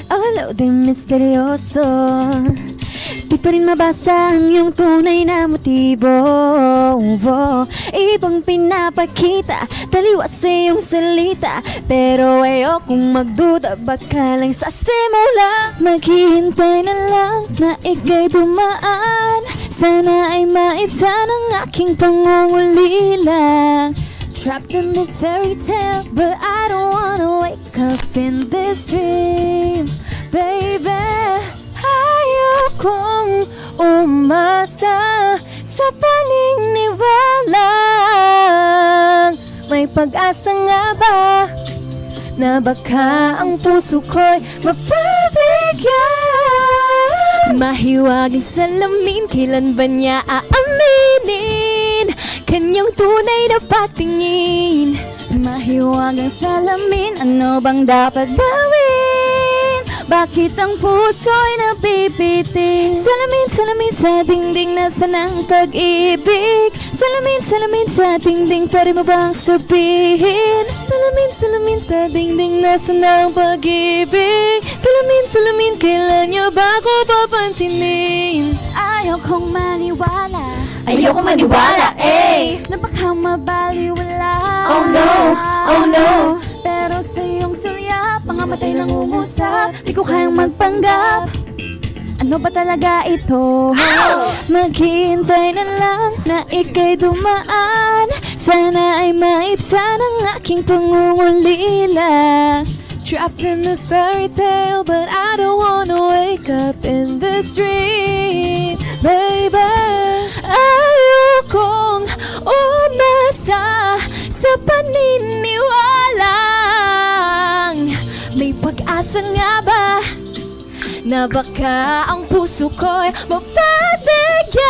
Alaw din misteryoso. Di pa rin mabasa ang iyong tunay na motibo. Ibang pinapakita, taliwas sa iyong salita, pero ayokong magduda, baka lang sa simula. Maghihintay na lang na ika'y dumaan, sana ay maibsan ang aking pangungulila. Trapped in this fairy tale, but I don't wanna wake up in this dream, baby. Ayokong umasa sa paniniwala. May pag-asa nga ba na baka ang puso ko'y mapabigyan? Mahiwagang salamin, kailan ba niya aaminin kanyang tunay na patingin? Mahiwagang salamin, ano bang dapat gawin? Bakit ang puso'y napipitin? Salamin, salamin sa dingding, nasaan ang pag-ibig? Salamin, salamin sa dingding, pwede mo bang sabihin? Salamin, salamin sa dingding, nasaan ang pag-ibig? Salamin, salamin, kailan niyo ba ako papansinin? Ayokong maniwala, Ayokong maniwala, eh. na baka mabaliwala. Oh no, oh no. Pero sa iyong sulyap, mga matay nang umusap, di ko kayang magpanggap. Ano ba talaga ito? Maghihintay na lang na ika'y dumaan, sana ay maibsan ang aking pangungulila. Trapped in this fairy tale, but I don't wanna wake up in this dream, baby. Ayokong umasa sa paniniwalang may pag-asa nga ba na baka ang puso ko'y mapabigyan?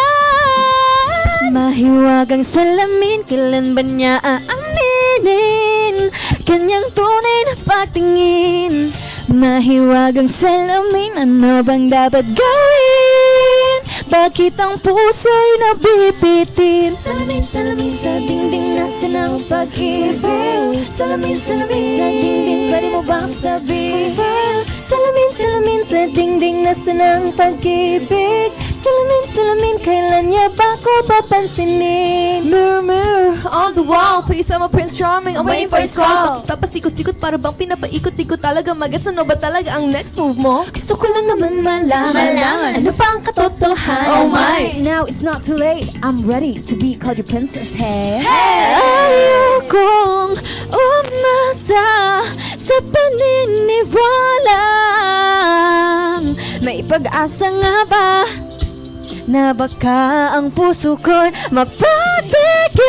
Mahiwagang salamin, kailan ba niya aaminin kanyang tunay na patingin? Mahiwagang salamin, ano bang dapat gawin? Bakit ang puso'y nabibitin? Salamin, salamin sa dingding, nasaan ang pag-ibig? Salamin, salamin sa dingding, pwede mo bang sabihin? Salamin, salamin sa dingding, nasaan ang pag-ibig? Salamin, salamin, kailan niya ba ko papansinin? Mirror, mirror, on the wall, please, I'm a Prince Charming, I'm waiting for his call. Bakit papasikot-sikot para bang pinapaikot-ikot talaga? Magets, ano ba talaga ang next move mo? Gusto ko lang naman malaman ano pa ang katotohanan. Oh my! Now it's not too late, I'm ready to be called your princess, hey. Hey! Ayokong umasa sa paniniwalang may pag-asa nga ba na baka ang puso ko'y mapabigyan?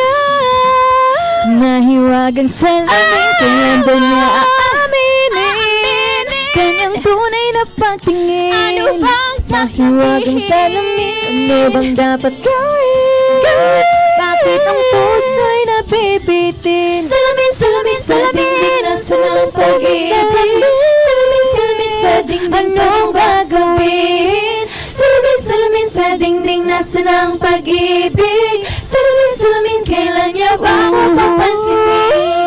Mahiwagang salamin, kailan ba niya aaminin kanyang tunay na pagtingin? Ano bang Mahiwagang salamin, ano bang dapat gawin? Bakit ang puso'y nabibitin? Salamin, salamin sa dingding, nasaan ang pag-ibig? Salamin, salamin sa dingding, Anong gagawin? Salamin, salamin sa dingding, nasaan ang pag-ibig? Salamin, salamin, kailan niya ba ako papansinin?